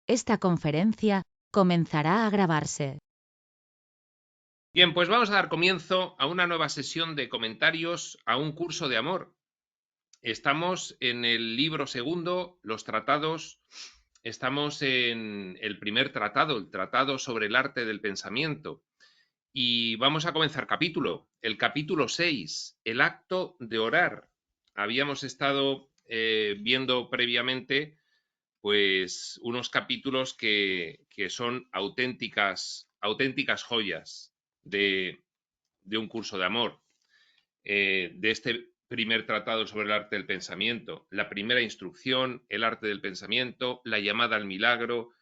Esta conferencia comenzará a grabarse. Bien, pues vamos a dar comienzo a una nueva sesión de comentarios a un curso de amor. Estamos en el libro segundo, los tratados. Estamos en el primer tratado, el tratado sobre el arte del pensamiento. Y vamos a comenzar capítulo, el capítulo 6, el acto de orar. Habíamos estado viendo previamente pues unos capítulos que son auténticas joyas de un curso de amor, de este primer tratado sobre el arte del pensamiento, la primera instrucción, el arte del pensamiento, la llamada al milagro,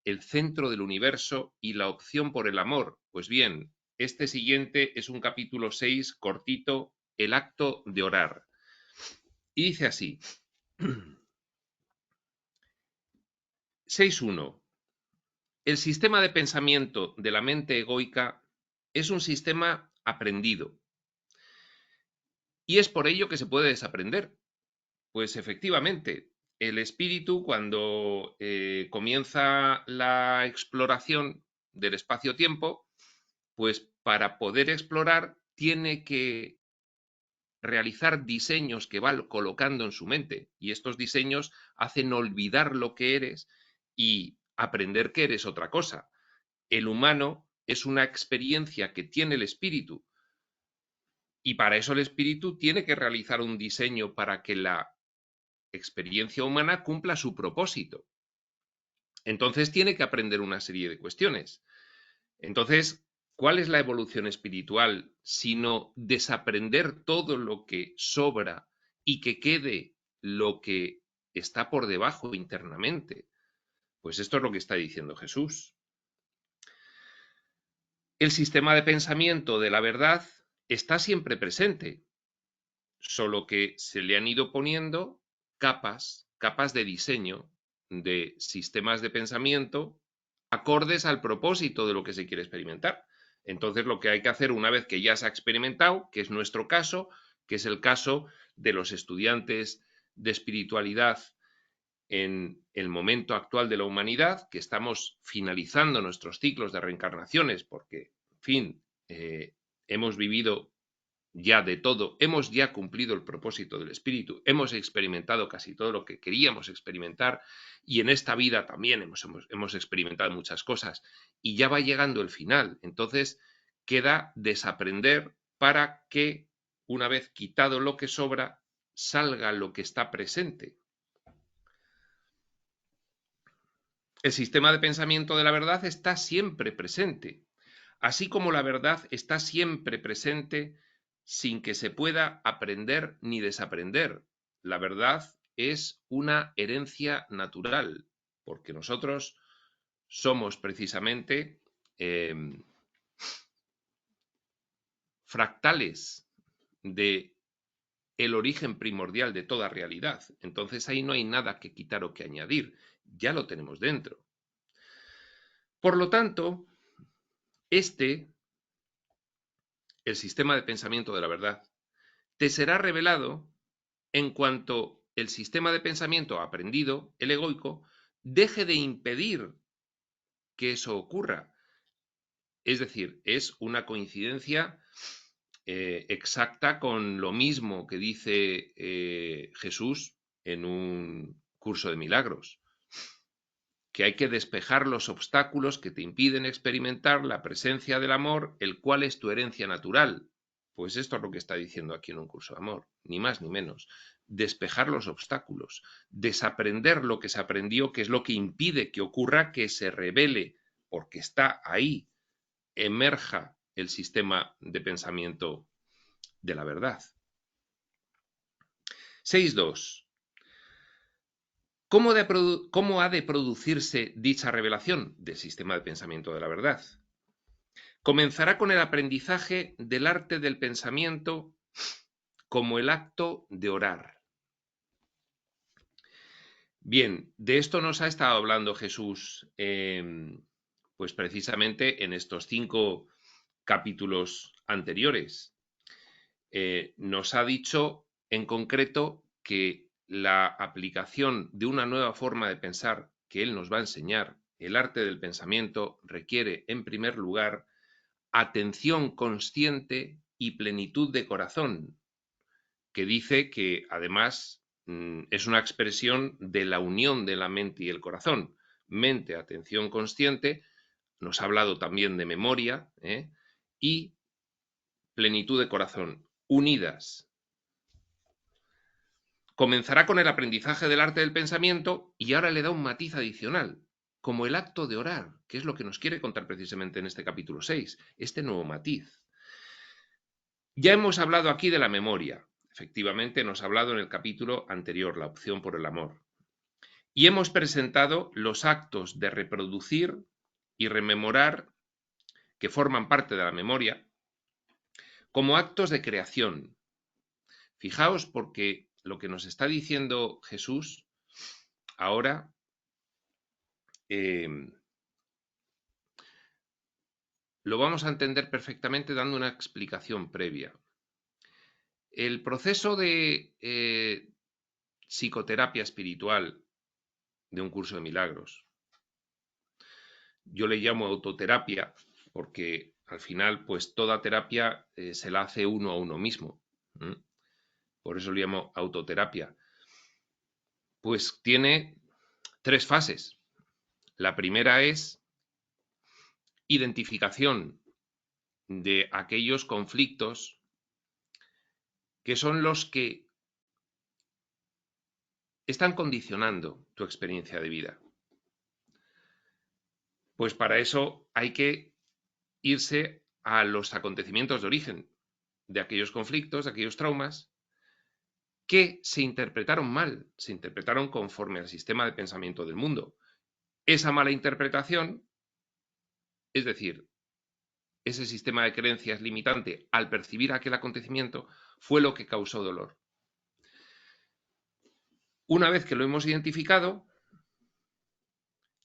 el centro del universo y la opción por el amor. Pues bien, este siguiente es un capítulo 6 cortito, el acto de orar. Y dice así, 6.1. El sistema de pensamiento de la mente egoica es un sistema aprendido. Y es por ello que se puede desaprender. Pues efectivamente, el espíritu cuando comienza la exploración del espacio-tiempo, pues para poder explorar tiene que realizar diseños que va colocando en su mente. Y estos diseños hacen olvidar lo que eres y aprender que eres otra cosa. El humano es una experiencia que tiene el espíritu. Y para eso el espíritu tiene que realizar un diseño para que la experiencia humana cumpla su propósito. Entonces tiene que aprender una serie de cuestiones. Entonces, ¿cuál es la evolución espiritual sino desaprender todo lo que sobra y que quede lo que está por debajo internamente? Pues esto es lo que está diciendo Jesús. El sistema de pensamiento de la verdad está siempre presente, solo que se le han ido poniendo capas de diseño de sistemas de pensamiento acordes al propósito de lo que se quiere experimentar. Entonces, lo que hay que hacer una vez que ya se ha experimentado, que es nuestro caso, que es el caso de los estudiantes de espiritualidad en el momento actual de la humanidad, que estamos finalizando nuestros ciclos de reencarnaciones, porque, en fin, hemos vivido ya de todo, hemos ya cumplido el propósito del espíritu, hemos experimentado casi todo lo que queríamos experimentar y en esta vida también hemos experimentado muchas cosas y ya va llegando el final. Entonces queda desaprender para que, una vez quitado lo que sobra, salga lo que está presente. El sistema de pensamiento de la verdad está siempre presente, así como la verdad está siempre presente sin que se pueda aprender ni desaprender. La verdad es una herencia natural, porque nosotros somos precisamente fractales de el origen primordial de toda realidad. Entonces ahí no hay nada que quitar o que añadir, ya lo tenemos dentro. Por lo tanto, el sistema de pensamiento de la verdad, te será revelado en cuanto el sistema de pensamiento aprendido, el egoico, deje de impedir que eso ocurra. Es decir, es una coincidencia exacta con lo mismo que dice Jesús en un curso de milagros, que hay que despejar los obstáculos que te impiden experimentar la presencia del amor, el cual es tu herencia natural. Pues esto es lo que está diciendo aquí en un curso de amor, ni más ni menos. Despejar los obstáculos, desaprender lo que se aprendió, que es lo que impide que ocurra, que se revele, porque está ahí, emerja el sistema de pensamiento de la verdad. 6.2. ¿Cómo ha de producirse dicha revelación del sistema de pensamiento de la verdad? Comenzará con el aprendizaje del arte del pensamiento como el acto de orar. Bien, de esto nos ha estado hablando Jesús, pues precisamente en estos 5 capítulos anteriores. Nos ha dicho en concreto que la aplicación de una nueva forma de pensar que él nos va a enseñar, el arte del pensamiento, requiere, en primer lugar, atención consciente y plenitud de corazón, que dice que además es una expresión de la unión de la mente y el corazón. Mente, atención consciente, nos ha hablado también de memoria, y plenitud de corazón, unidas. Comenzará con el aprendizaje del arte del pensamiento y ahora le da un matiz adicional, como el acto de orar, que es lo que nos quiere contar precisamente en este capítulo 6, este nuevo matiz. Ya hemos hablado aquí de la memoria, efectivamente nos ha hablado en el capítulo anterior, la opción por el amor, y hemos presentado los actos de reproducir y rememorar que forman parte de la memoria como actos de creación. Fijaos, porque lo que nos está diciendo Jesús ahora lo vamos a entender perfectamente dando una explicación previa. El proceso de psicoterapia espiritual de un curso de milagros, yo le llamo autoterapia porque al final pues toda terapia se la hace uno a uno mismo. Por eso le llamo autoterapia. Pues tiene 3 fases. La primera es identificación de aquellos conflictos que son los que están condicionando tu experiencia de vida. Pues para eso hay que irse a los acontecimientos de origen de aquellos conflictos, de aquellos traumas, que se interpretaron mal, se interpretaron conforme al sistema de pensamiento del mundo. Esa mala interpretación, es decir, ese sistema de creencias limitante al percibir aquel acontecimiento, fue lo que causó dolor. Una vez que lo hemos identificado,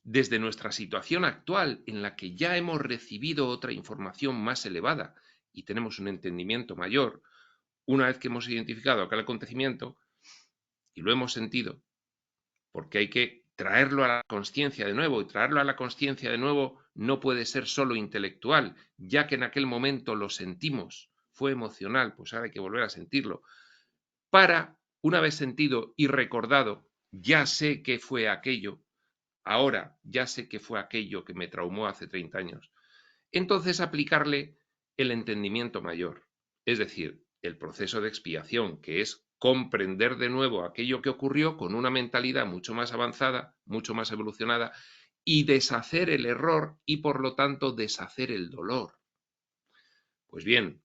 desde nuestra situación actual, en la que ya hemos recibido otra información más elevada y tenemos un entendimiento mayor, una vez que hemos identificado aquel acontecimiento y lo hemos sentido, porque hay que traerlo a la consciencia de nuevo, y traerlo a la consciencia de nuevo no puede ser solo intelectual, ya que en aquel momento lo sentimos, fue emocional, pues ahora hay que volver a sentirlo. Para, una vez sentido y recordado, ya sé qué fue aquello, ahora ya sé qué fue aquello que me traumó hace 30 años. Entonces aplicarle el entendimiento mayor, es decir, el proceso de expiación, que es comprender de nuevo aquello que ocurrió con una mentalidad mucho más avanzada, mucho más evolucionada, y deshacer el error y por lo tanto deshacer el dolor. Pues bien,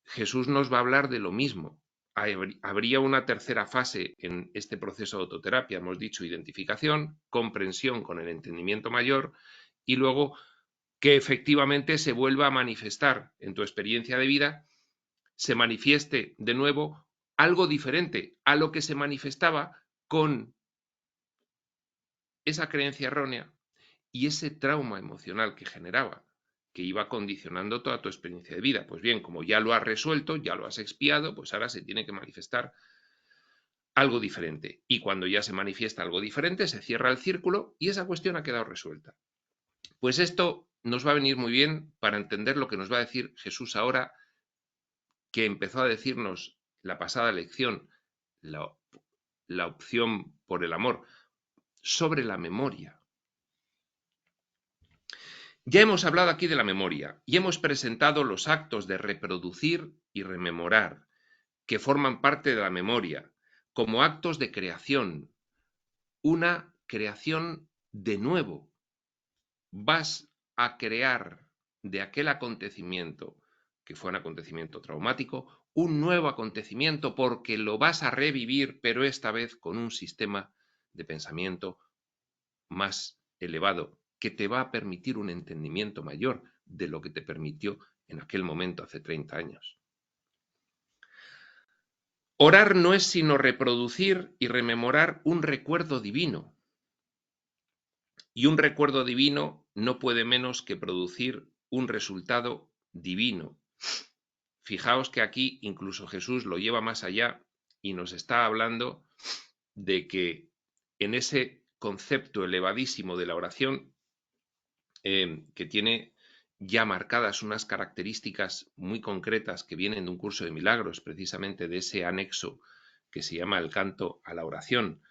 Jesús nos va a hablar de lo mismo. Habría una tercera fase en este proceso de autoterapia, hemos dicho identificación, comprensión con el entendimiento mayor y luego que efectivamente se vuelva a manifestar en tu experiencia de vida, se manifieste de nuevo algo diferente a lo que se manifestaba con esa creencia errónea y ese trauma emocional que generaba, que iba condicionando toda tu experiencia de vida. Pues bien, como ya lo has resuelto, ya lo has expiado, pues ahora se tiene que manifestar algo diferente. Y cuando ya se manifiesta algo diferente, se cierra el círculo y esa cuestión ha quedado resuelta. Pues esto nos va a venir muy bien para entender lo que nos va a decir Jesús ahora, que empezó a decirnos la pasada lección, la opción por el amor, sobre la memoria. Ya hemos hablado aquí de la memoria y hemos presentado los actos de reproducir y rememorar, que forman parte de la memoria, como actos de creación, una creación de nuevo. Vas a crear de aquel acontecimiento, que fue un acontecimiento traumático, un nuevo acontecimiento porque lo vas a revivir, pero esta vez con un sistema de pensamiento más elevado, que te va a permitir un entendimiento mayor de lo que te permitió en aquel momento hace 30 años. Orar no es sino reproducir y rememorar un recuerdo divino. Y un recuerdo divino no puede menos que producir un resultado divino. Fijaos que aquí incluso Jesús lo lleva más allá y nos está hablando de que en ese concepto elevadísimo de la oración, que tiene ya marcadas unas características muy concretas que vienen de un curso de milagros, precisamente de ese anexo que se llama el canto a la oración.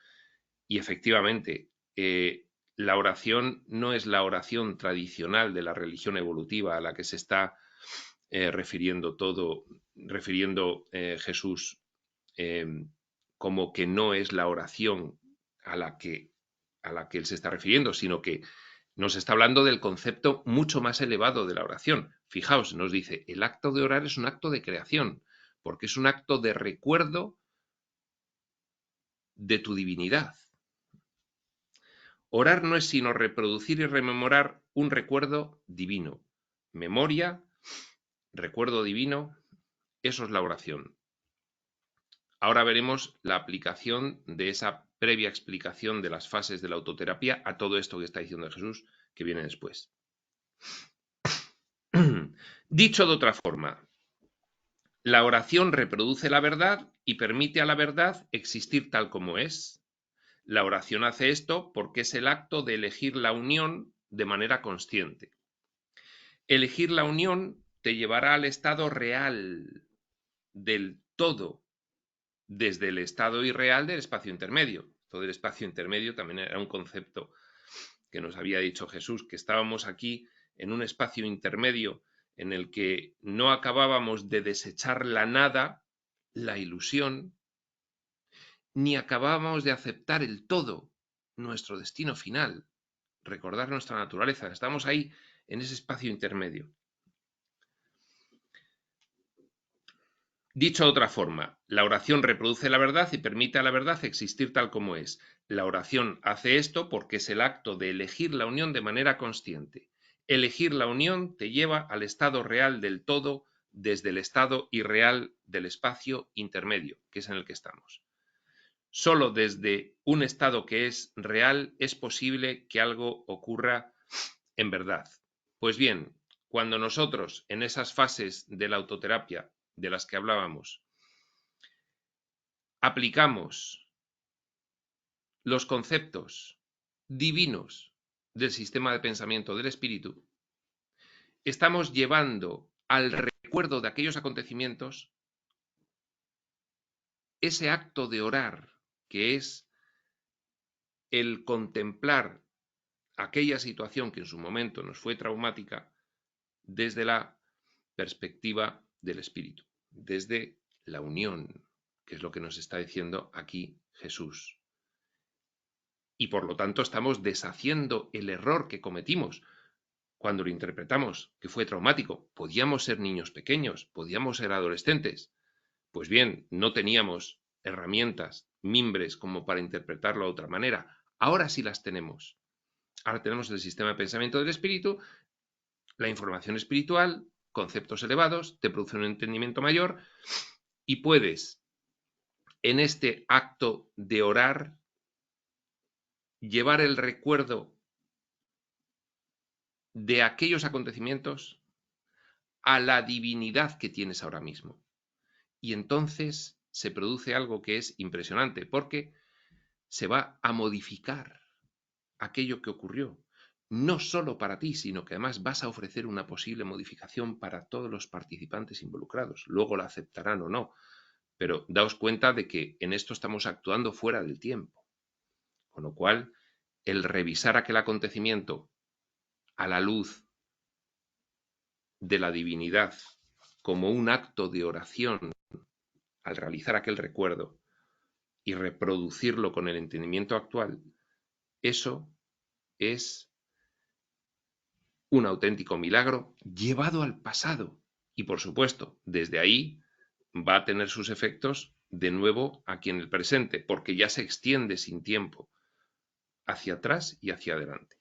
Y efectivamente, la oración no es la oración tradicional de la religión evolutiva a la que se está refiriendo Jesús, como que no es la oración a la que él se está refiriendo, sino que nos está hablando del concepto mucho más elevado de la oración. Fijaos, nos dice, el acto de orar es un acto de creación, porque es un acto de recuerdo de tu divinidad. Orar no es sino reproducir y rememorar un recuerdo divino. Memoria, recuerdo divino, eso es la oración. Ahora veremos la aplicación de esa previa explicación de las fases de la autoterapia a todo esto que está diciendo Jesús, que viene después. Dicho de otra forma, la oración reproduce la verdad y permite a la verdad existir tal como es. La oración hace esto porque es el acto de elegir la unión de manera consciente. Elegir la unión te llevará al estado real del todo, desde el estado irreal del espacio intermedio. Todo el espacio intermedio también era un concepto que nos había dicho Jesús, que estábamos aquí en un espacio intermedio en el que no acabábamos de desechar la nada, la ilusión, ni acabábamos de aceptar el todo, nuestro destino final, recordar nuestra naturaleza. Estamos ahí en ese espacio intermedio. Dicho de otra forma, la oración reproduce la verdad y permite a la verdad existir tal como es. La oración hace esto porque es el acto de elegir la unión de manera consciente. Elegir la unión te lleva al estado real del todo desde el estado irreal del espacio intermedio, que es en el que estamos. Solo desde un estado que es real es posible que algo ocurra en verdad. Pues bien, cuando nosotros en esas fases de la autoterapia de las que hablábamos, aplicamos los conceptos divinos del sistema de pensamiento del espíritu, estamos llevando al recuerdo de aquellos acontecimientos ese acto de orar, que es el contemplar aquella situación que en su momento nos fue traumática desde la perspectiva del espíritu, desde la unión, que es lo que nos está diciendo aquí Jesús. Y por lo tanto estamos deshaciendo el error que cometimos cuando lo interpretamos, que fue traumático. Podíamos ser niños pequeños, podíamos ser adolescentes. Pues bien, no teníamos herramientas, mimbres como para interpretarlo de otra manera. Ahora sí las tenemos. Ahora tenemos el sistema de pensamiento del espíritu, la información espiritual, conceptos elevados, te produce un entendimiento mayor y puedes, en este acto de orar, llevar el recuerdo de aquellos acontecimientos a la divinidad que tienes ahora mismo. Y entonces se produce algo que es impresionante, porque se va a modificar aquello que ocurrió, no solo para ti, sino que además vas a ofrecer una posible modificación para todos los participantes involucrados. Luego la aceptarán o no, pero daos cuenta de que en esto estamos actuando fuera del tiempo. Con lo cual, el revisar aquel acontecimiento a la luz de la divinidad como un acto de oración al realizar aquel recuerdo y reproducirlo con el entendimiento actual, eso es un auténtico milagro llevado al pasado. Y por supuesto, desde ahí va a tener sus efectos de nuevo aquí en el presente, porque ya se extiende sin tiempo hacia atrás y hacia adelante.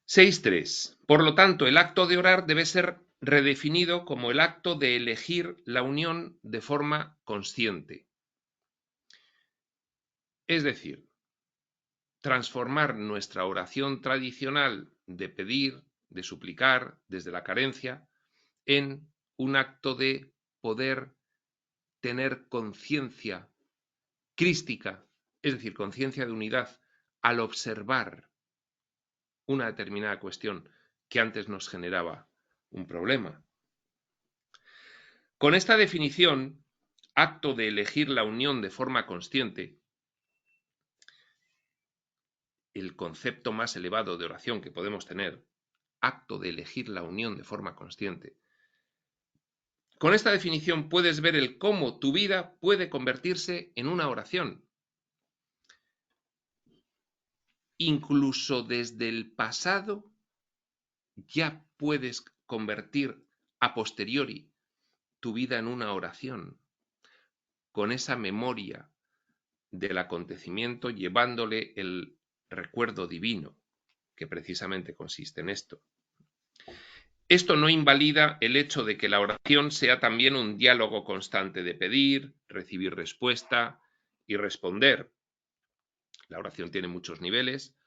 6.3. Por lo tanto, el acto de orar debe ser redefinido como el acto de elegir la unión de forma consciente. Es decir, transformar nuestra oración tradicional de pedir, de suplicar desde la carencia, en un acto de poder tener conciencia crística, es decir, conciencia de unidad, al observar una determinada cuestión que antes nos generaba un problema. Con esta definición, acto de elegir la unión de forma consciente, el concepto más elevado de oración que podemos tener, acto de elegir la unión de forma consciente. Con esta definición puedes ver el cómo tu vida puede convertirse en una oración. Incluso desde el pasado ya puedes convertir a posteriori tu vida en una oración, con esa memoria del acontecimiento llevándole el recuerdo divino, que precisamente consiste en esto. Esto no invalida el hecho de que la oración sea también un diálogo constante de pedir, recibir respuesta y responder. La oración tiene muchos niveles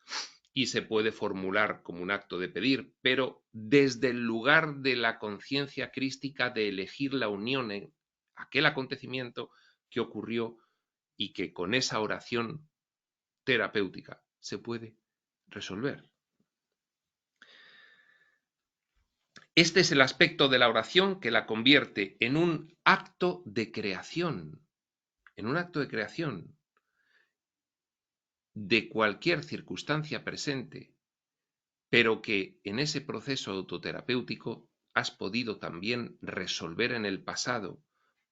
y se puede formular como un acto de pedir, pero desde el lugar de la conciencia crística de elegir la unión en aquel acontecimiento que ocurrió y que con esa oración terapéutica se puede resolver. Este es el aspecto de la oración que la convierte en un acto de creación, de cualquier circunstancia presente, pero que en ese proceso autoterapéutico has podido también resolver en el pasado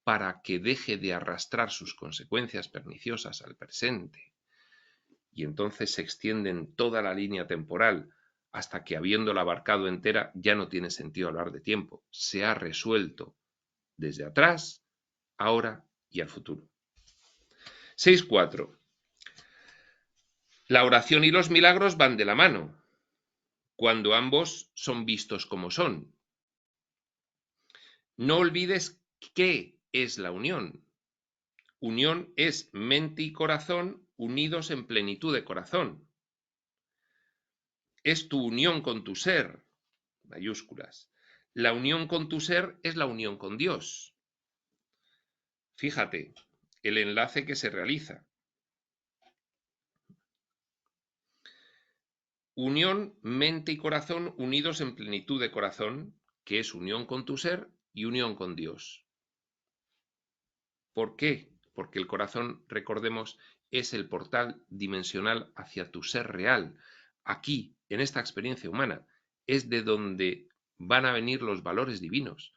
para que deje de arrastrar sus consecuencias perniciosas al presente. Y entonces se extiende en toda la línea temporal hasta que, habiéndola abarcado entera, ya no tiene sentido hablar de tiempo. Se ha resuelto desde atrás, ahora y al futuro. 6.4. La oración y los milagros van de la mano, cuando ambos son vistos como son. No olvides qué es la unión. Unión es mente y corazón unidos en plenitud de corazón. Es tu unión con tu ser, mayúsculas. La unión con tu ser es la unión con Dios. Fíjate el enlace que se realiza. Unión, mente y corazón unidos en plenitud de corazón, que es unión con tu ser y unión con Dios. ¿Por qué? Porque el corazón, recordemos, es el portal dimensional hacia tu ser real. Aquí, en esta experiencia humana, es de donde van a venir los valores divinos.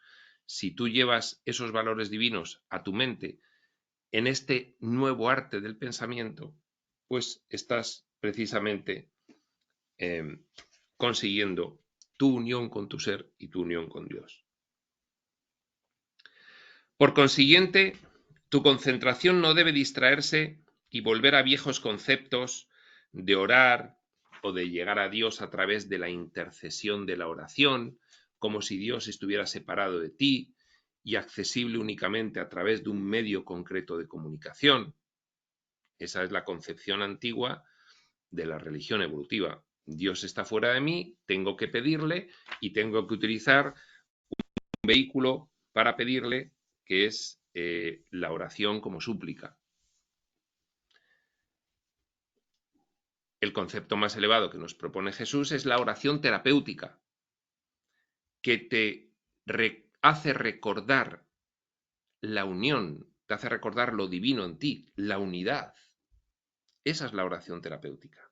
Si tú llevas esos valores divinos a tu mente en este nuevo arte del pensamiento, pues estás precisamente consiguiendo tu unión con tu ser y tu unión con Dios. Por consiguiente, tu concentración no debe distraerse y volver a viejos conceptos de orar o de llegar a Dios a través de la intercesión de la oración, como si Dios estuviera separado de ti y accesible únicamente a través de un medio concreto de comunicación. Esa es la concepción antigua de la religión evolutiva. Dios está fuera de mí, tengo que pedirle y tengo que utilizar un vehículo para pedirle, que es la oración como súplica. El concepto más elevado que nos propone Jesús es la oración terapéutica, que te hace recordar la unión, te hace recordar lo divino en ti, la unidad. Esa es la oración terapéutica.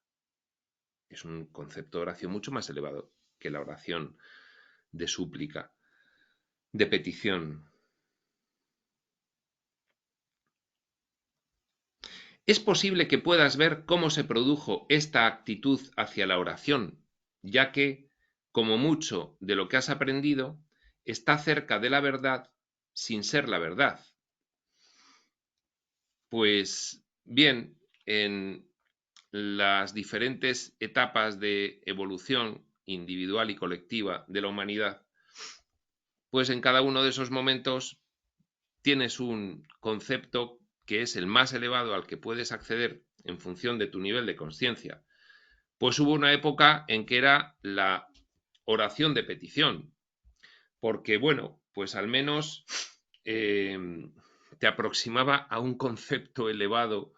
Es un concepto de oración mucho más elevado que la oración de súplica, de petición. Es posible que puedas ver cómo se produjo esta actitud hacia la oración, ya que, como mucho de lo que has aprendido, está cerca de la verdad sin ser la verdad. Pues bien, en las diferentes etapas de evolución individual y colectiva de la humanidad, pues en cada uno de esos momentos tienes un concepto que es el más elevado al que puedes acceder en función de tu nivel de conciencia. Pues hubo una época en que era la oración de petición, porque bueno, pues al menos te aproximaba a un concepto elevado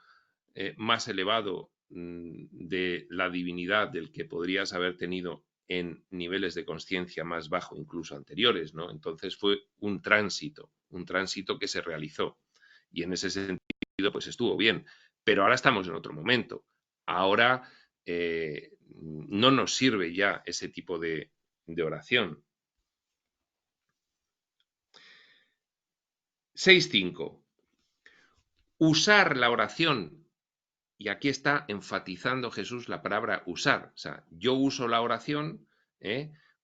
más elevado de la divinidad del que podrías haber tenido en niveles de conciencia más bajo, incluso anteriores, ¿no? Entonces fue un tránsito que se realizó y en ese sentido pues estuvo bien, pero ahora estamos en otro momento. Ahora no nos sirve ya ese tipo de oración. 6.5. Usar la oración, y aquí está enfatizando Jesús la palabra usar, o sea, yo uso la oración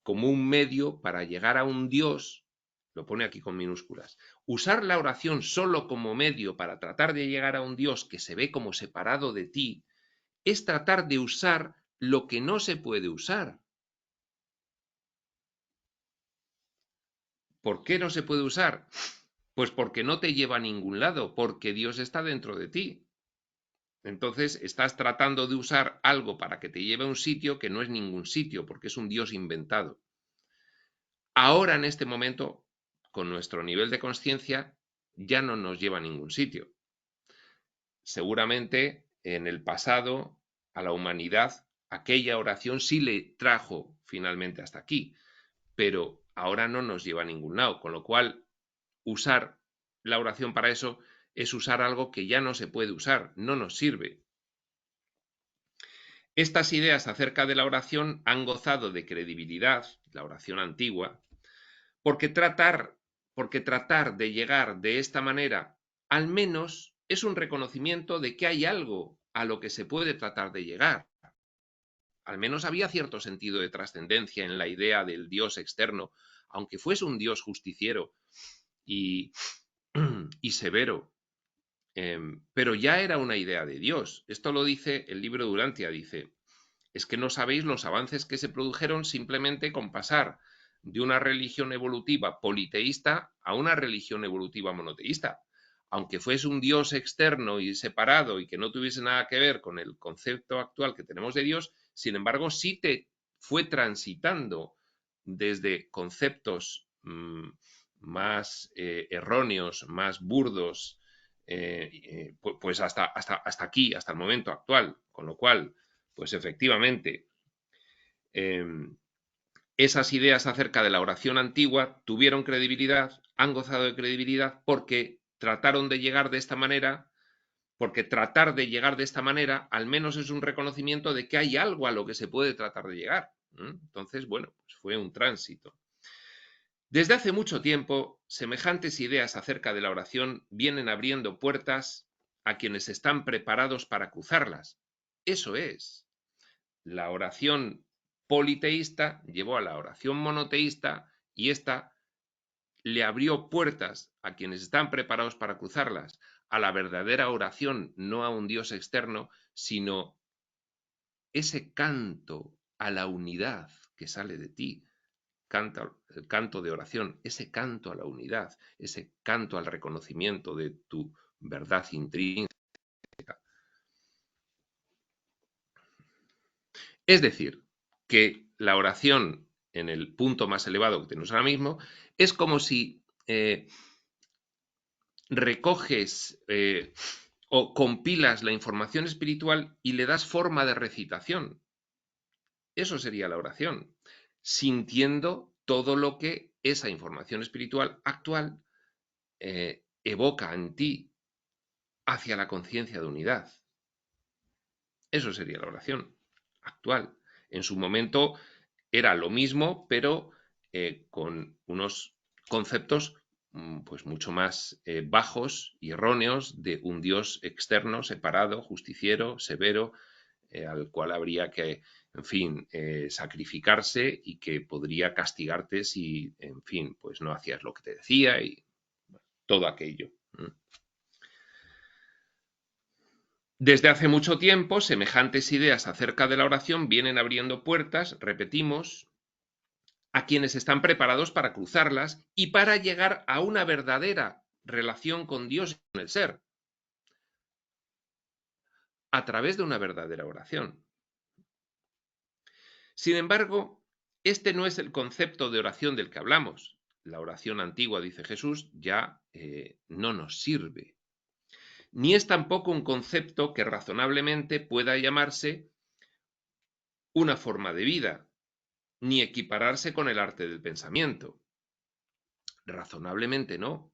como un medio para llegar a un Dios, lo pone aquí con minúsculas. Usar la oración solo como medio para tratar de llegar a un Dios que se ve como separado de ti, es tratar de usar lo que no se puede usar. ¿Por qué no se puede usar? Pues porque no te lleva a ningún lado, porque Dios está dentro de ti. Entonces estás tratando de usar algo para que te lleve a un sitio que no es ningún sitio, porque es un Dios inventado. Ahora, en este momento, con nuestro nivel de conciencia, ya no nos lleva a ningún sitio. Seguramente en el pasado a la humanidad aquella oración sí le trajo finalmente hasta aquí, pero ahora no nos lleva a ningún lado, con lo cual usar la oración para eso es usar algo que ya no se puede usar, no nos sirve. Estas ideas acerca de la oración han gozado de credibilidad, la oración antigua, porque tratar de llegar de esta manera, al menos es un reconocimiento de que hay algo a lo que se puede tratar de llegar. Al menos había cierto sentido de trascendencia en la idea del Dios externo, aunque fuese un Dios justiciero y, y severo. Pero ya era una idea de Dios. Esto lo dice el libro de Urantia, dice, es que no sabéis los avances que se produjeron simplemente con pasar de una religión evolutiva politeísta a una religión evolutiva monoteísta. Aunque fuese un Dios externo y separado y que no tuviese nada que ver con el concepto actual que tenemos de Dios, sin embargo, sí te fue transitando desde conceptos más erróneos, más burdos, pues hasta aquí, hasta el momento actual. Con lo cual, pues efectivamente, esas ideas acerca de la oración antigua tuvieron credibilidad, han gozado de credibilidad porque trataron de llegar de esta manera, porque tratar de llegar de esta manera al menos es un reconocimiento de que hay algo a lo que se puede tratar de llegar. Entonces, bueno, pues fue un tránsito. Desde hace mucho tiempo, semejantes ideas acerca de la oración vienen abriendo puertas a quienes están preparados para cruzarlas. Eso es, la oración politeísta llevó a la oración monoteísta y esta le abrió puertas a quienes están preparados para cruzarlas, a la verdadera oración, no a un Dios externo, sino ese canto a la unidad que sale de ti, el canto de oración, ese canto a la unidad, ese canto al reconocimiento de tu verdad intrínseca. Es decir, que la oración en el punto más elevado que tenemos ahora mismo es como si recoges o compilas la información espiritual y le das forma de recitación. Eso sería la oración, sintiendo todo lo que esa información espiritual actual evoca en ti hacia la conciencia de unidad. Eso sería la oración actual. En su momento era lo mismo, pero con unos conceptos pues mucho más bajos y erróneos de un Dios externo, separado, justiciero, severo, al cual habría que, en fin, sacrificarse y que podría castigarte si, en fin, pues no hacías lo que te decía y todo aquello. Desde hace mucho tiempo, semejantes ideas acerca de la oración vienen abriendo puertas, repetimos, a quienes están preparados para cruzarlas y para llegar a una verdadera relación con Dios y con el ser, a través de una verdadera oración. Sin embargo, este no es el concepto de oración del que hablamos. La oración antigua, dice Jesús, ya no nos sirve. ni es tampoco un concepto que razonablemente pueda llamarse una forma de vida, ni equipararse con el arte del pensamiento. Razonablemente no,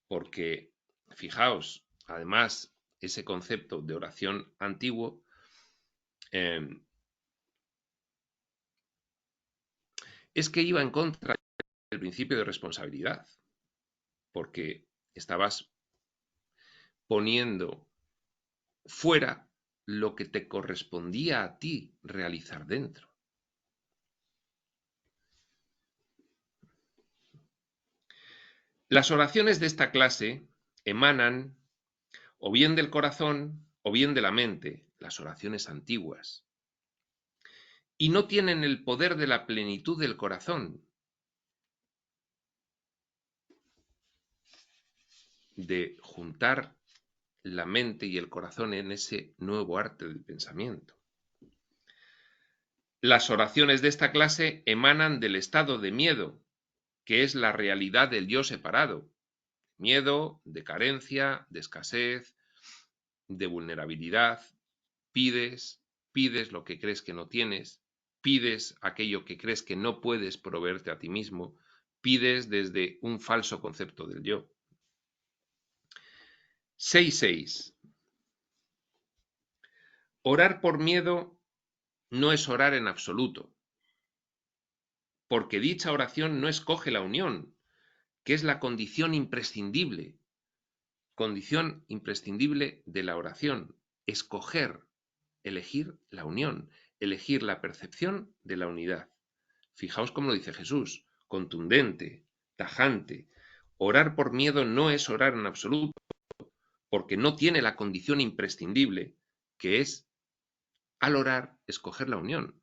porque, fijaos, además, ese concepto de oración antiguo es que iba en contra del principio de responsabilidad, porque estabas poniendo fuera lo que te correspondía a ti realizar dentro. Las oraciones de esta clase emanan o bien del corazón o bien de la mente, las oraciones antiguas, y no tienen el poder de la plenitud del corazón, de juntar la mente y el corazón en ese nuevo arte del pensamiento. Las oraciones de esta clase emanan del estado de miedo, que es la realidad del yo separado. Miedo, de carencia, de escasez, de vulnerabilidad. Pides lo que crees que no tienes, pides aquello que crees que no puedes proveerte a ti mismo, pides desde un falso concepto del yo. 6.6. Orar por miedo no es orar en absoluto, porque dicha oración no escoge la unión, que es la condición imprescindible de la oración, escoger, elegir la unión, elegir la percepción de la unidad. Fijaos cómo lo dice Jesús, contundente, tajante. Orar por miedo no es orar en absoluto, porque no tiene la condición imprescindible, que es, al orar, escoger la unión.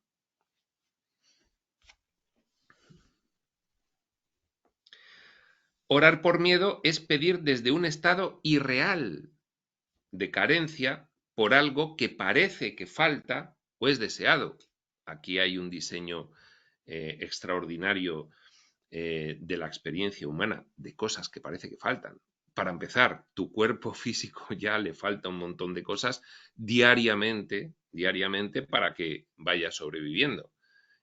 Orar por miedo es pedir desde un estado irreal de carencia por algo que parece que falta o es deseado. Aquí hay un diseño extraordinario de la experiencia humana, de cosas que parece que faltan. Para empezar, tu cuerpo físico ya le falta un montón de cosas diariamente para que vaya sobreviviendo.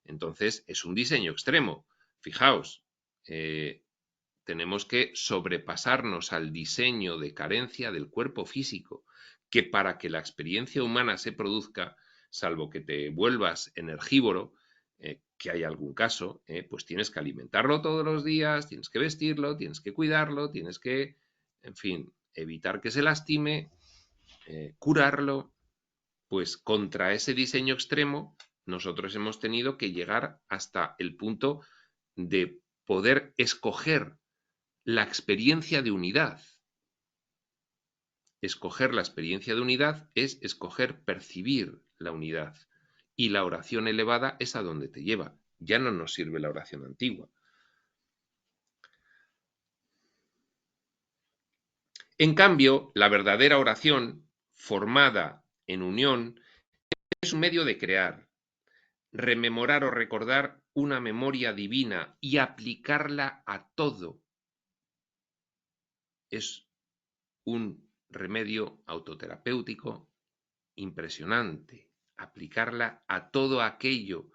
Entonces, es un diseño extremo. Fijaos, tenemos que sobrepasarnos al diseño de carencia del cuerpo físico, que para que la experiencia humana se produzca, salvo que te vuelvas energívoro, que hay algún caso, pues tienes que alimentarlo todos los días, tienes que vestirlo, tienes que cuidarlo, tienes que, en fin, evitar que se lastime, curarlo. Pues contra ese diseño extremo, nosotros hemos tenido que llegar hasta el punto de poder escoger la experiencia de unidad. Escoger la experiencia de unidad es escoger percibir la unidad. Y la oración elevada es a donde te lleva. Ya no nos sirve la oración antigua. En cambio, la verdadera oración, formada en unión, es un medio de crear, rememorar o recordar una memoria divina y aplicarla a todo. Es un remedio autoterapéutico impresionante. Aplicarla a todo aquello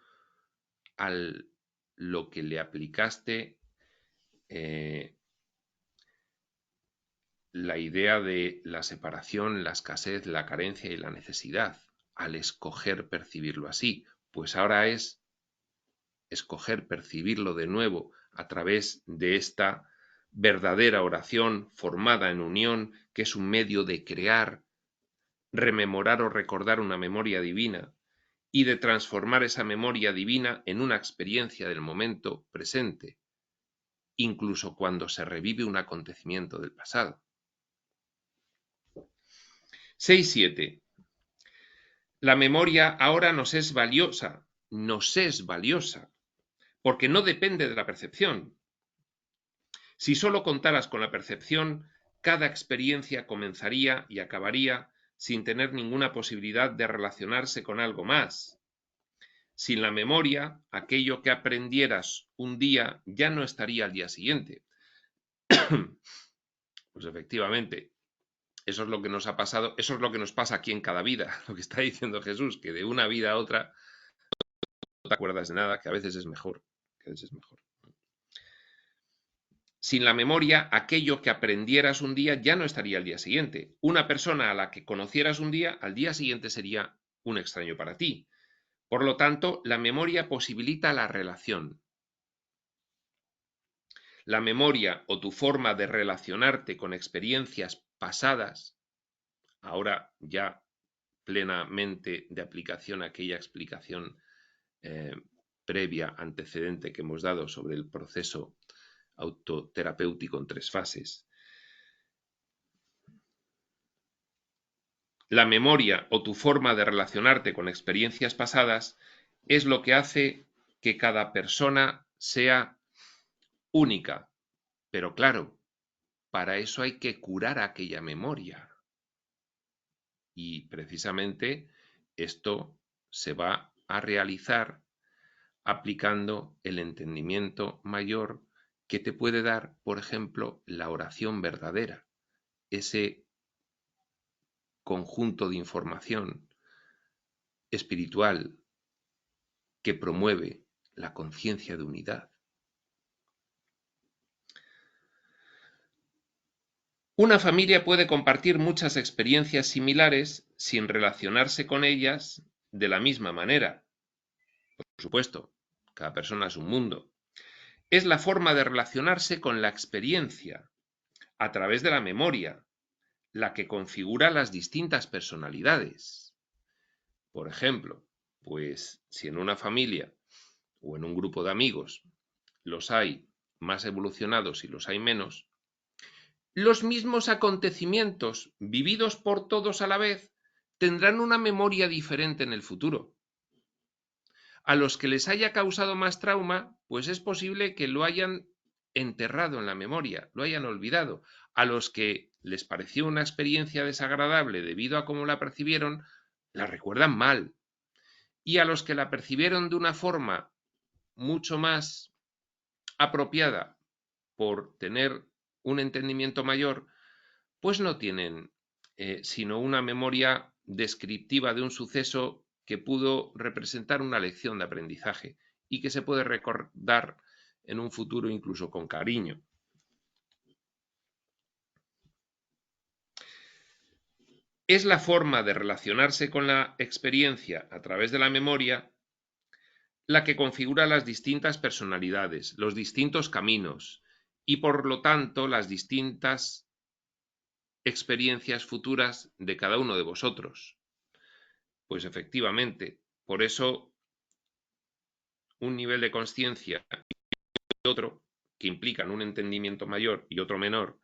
a lo que le aplicaste la idea de la separación, la escasez, la carencia y la necesidad, al escoger percibirlo así. Pues ahora es escoger percibirlo de nuevo a través de esta verdadera oración formada en unión, que es un medio de crear, rememorar o recordar una memoria divina y de transformar esa memoria divina en una experiencia del momento presente, incluso cuando se revive un acontecimiento del pasado. 6.7. La memoria ahora nos es valiosa, porque no depende de la percepción. Si solo contaras con la percepción, cada experiencia comenzaría y acabaría sin tener ninguna posibilidad de relacionarse con algo más. Sin la memoria, aquello que aprendieras un día ya no estaría al día siguiente. Pues efectivamente, Eso es lo que nos ha pasado, eso es lo que nos pasa aquí en cada vida, lo que está diciendo Jesús, que de una vida a otra no te acuerdas de nada, que a veces es mejor, que a veces es mejor. Sin la memoria, aquello que aprendieras un día ya no estaría al día siguiente. Una persona a la que conocieras un día, al día siguiente sería un extraño para ti. Por lo tanto, la memoria posibilita la relación. La memoria o tu forma de relacionarte con experiencias pasadas, ahora ya plenamente de aplicación a aquella explicación previa, antecedente que hemos dado sobre el proceso autoterapéutico en 3 fases. La memoria o tu forma de relacionarte con experiencias pasadas es lo que hace que cada persona sea única. Pero claro, para eso hay que curar aquella memoria. Y precisamente esto se va a realizar aplicando el entendimiento mayor que te puede dar, por ejemplo, la oración verdadera, ese conjunto de información espiritual que promueve la conciencia de unidad. Una familia puede compartir muchas experiencias similares sin relacionarse con ellas de la misma manera. Por supuesto, cada persona es un mundo. Es la forma de relacionarse con la experiencia a través de la memoria, la que configura las distintas personalidades. Por ejemplo, pues si en una familia o en un grupo de amigos los hay más evolucionados y los hay menos, los mismos acontecimientos vividos por todos a la vez tendrán una memoria diferente en el futuro. A los que les haya causado más trauma, pues es posible que lo hayan enterrado en la memoria, lo hayan olvidado. A los que les pareció una experiencia desagradable debido a cómo la percibieron, la recuerdan mal. Y a los que la percibieron de una forma mucho más apropiada por tener un entendimiento mayor, pues no tienen sino una memoria descriptiva de un suceso que pudo representar una lección de aprendizaje y que se puede recordar en un futuro incluso con cariño. Es la forma de relacionarse con la experiencia a través de la memoria la que configura las distintas personalidades, los distintos caminos y por lo tanto las distintas experiencias futuras de cada uno de vosotros. Pues efectivamente, por eso un nivel de conciencia y otro, que implican un entendimiento mayor y otro menor,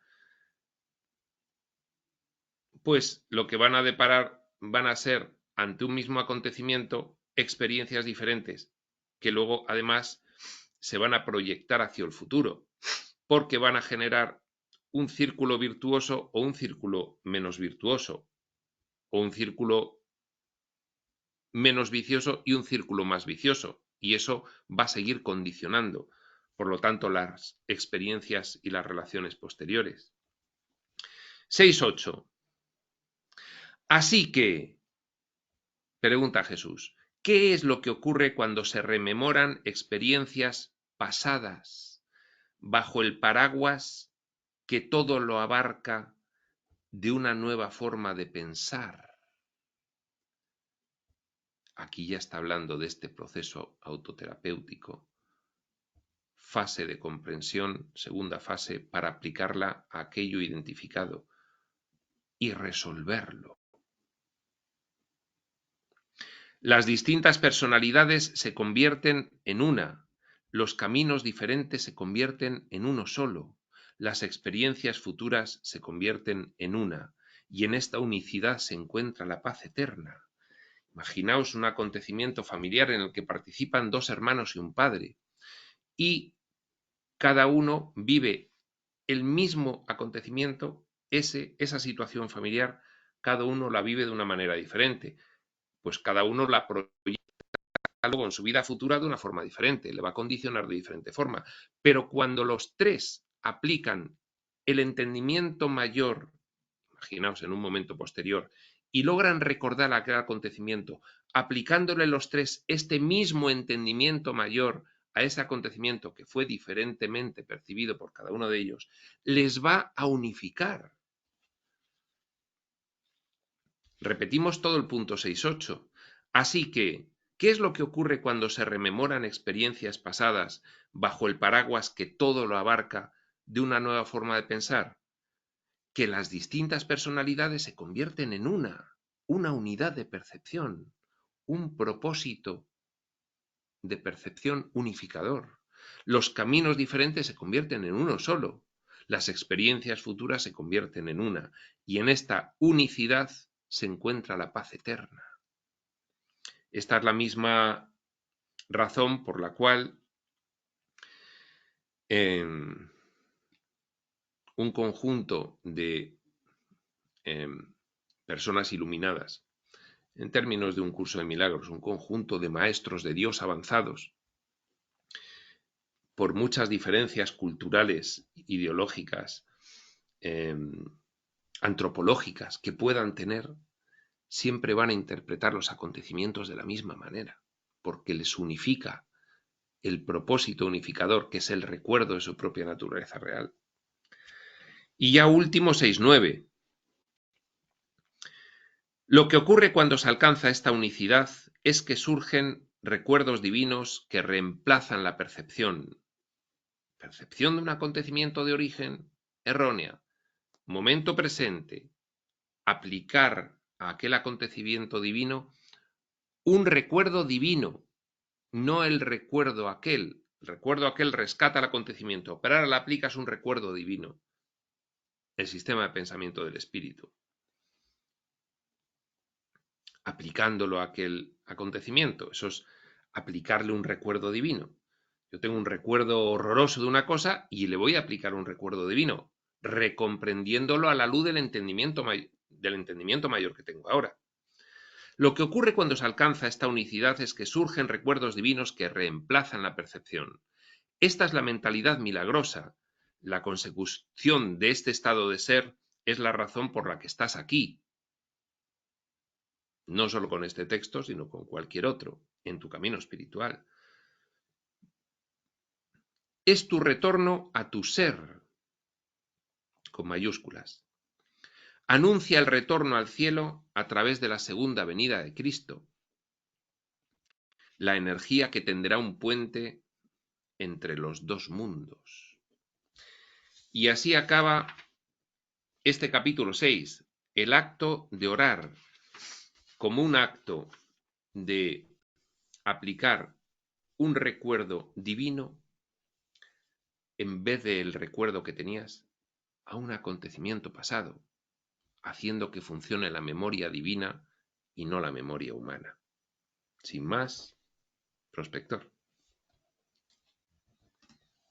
pues lo que van a deparar van a ser, ante un mismo acontecimiento, experiencias diferentes, que luego además se van a proyectar hacia el futuro, porque van a generar un círculo virtuoso o un círculo menos virtuoso, o un círculo menos vicioso y un círculo más vicioso, y eso va a seguir condicionando, por lo tanto, las experiencias y las relaciones posteriores. 6.8. Así que, pregunta Jesús, ¿qué es lo que ocurre cuando se rememoran experiencias pasadas bajo el paraguas que todo lo abarca de una nueva forma de pensar? Aquí ya está hablando de este proceso autoterapéutico, fase de comprensión, segunda fase, para aplicarla a aquello identificado y resolverlo. Las distintas personalidades se convierten en una, los caminos diferentes se convierten en uno solo, las experiencias futuras se convierten en una, y en esta unicidad se encuentra la paz eterna. Imaginaos un acontecimiento familiar en el que participan 2 hermanos y un padre, y cada uno vive el mismo acontecimiento, esa situación familiar, cada uno la vive de una manera diferente, pues cada uno la proyecta luego en su vida futura de una forma diferente, le va a condicionar de diferente forma. Pero cuando los 3 aplican el entendimiento mayor, imaginaos, en un momento posterior, y logran recordar aquel acontecimiento, aplicándole los tres este mismo entendimiento mayor a ese acontecimiento que fue diferentemente percibido por cada uno de ellos, les va a unificar. Repetimos todo el punto 6.8. Así que, ¿qué es lo que ocurre cuando se rememoran experiencias pasadas bajo el paraguas que todo lo abarca de una nueva forma de pensar? Que las distintas personalidades se convierten en una unidad de percepción, un propósito de percepción unificador. Los caminos diferentes se convierten en uno solo. Las experiencias futuras se convierten en una, y en esta unicidad se encuentra la paz eterna. Esta es la misma razón por la cual un conjunto de personas iluminadas, en términos de un curso de milagros, un conjunto de maestros de Dios avanzados, por muchas diferencias culturales, ideológicas, antropológicas que puedan tener, siempre van a interpretar los acontecimientos de la misma manera, porque les unifica el propósito unificador, que es el recuerdo de su propia naturaleza real. Y ya último, 6.9. Lo que ocurre cuando se alcanza esta unicidad es que surgen recuerdos divinos que reemplazan la percepción de un acontecimiento de origen errónea, momento presente, aplicar a aquel acontecimiento divino un recuerdo divino, no el recuerdo aquel. El recuerdo aquel rescata el acontecimiento, pero ahora le aplicas un recuerdo divino, el sistema de pensamiento del espíritu, aplicándolo a aquel acontecimiento. Eso es aplicarle un recuerdo divino. Yo tengo un recuerdo horroroso de una cosa y le voy a aplicar un recuerdo divino, recomprendiéndolo a la luz del entendimiento mayor que tengo ahora. Lo que ocurre cuando se alcanza esta unicidad es que surgen recuerdos divinos que reemplazan la percepción. Esta es la mentalidad milagrosa. La consecución de este estado de ser es la razón por la que estás aquí. No solo con este texto, sino con cualquier otro, en tu camino espiritual. Es tu retorno a tu ser, con mayúsculas. Anuncia el retorno al cielo a través de la segunda venida de Cristo, la energía que tendrá un puente entre los dos mundos. Y así acaba este capítulo 6, el acto de orar como un acto de aplicar un recuerdo divino en vez del recuerdo que tenías a un acontecimiento pasado, haciendo que funcione la memoria divina y no la memoria humana. Sin más, prospector.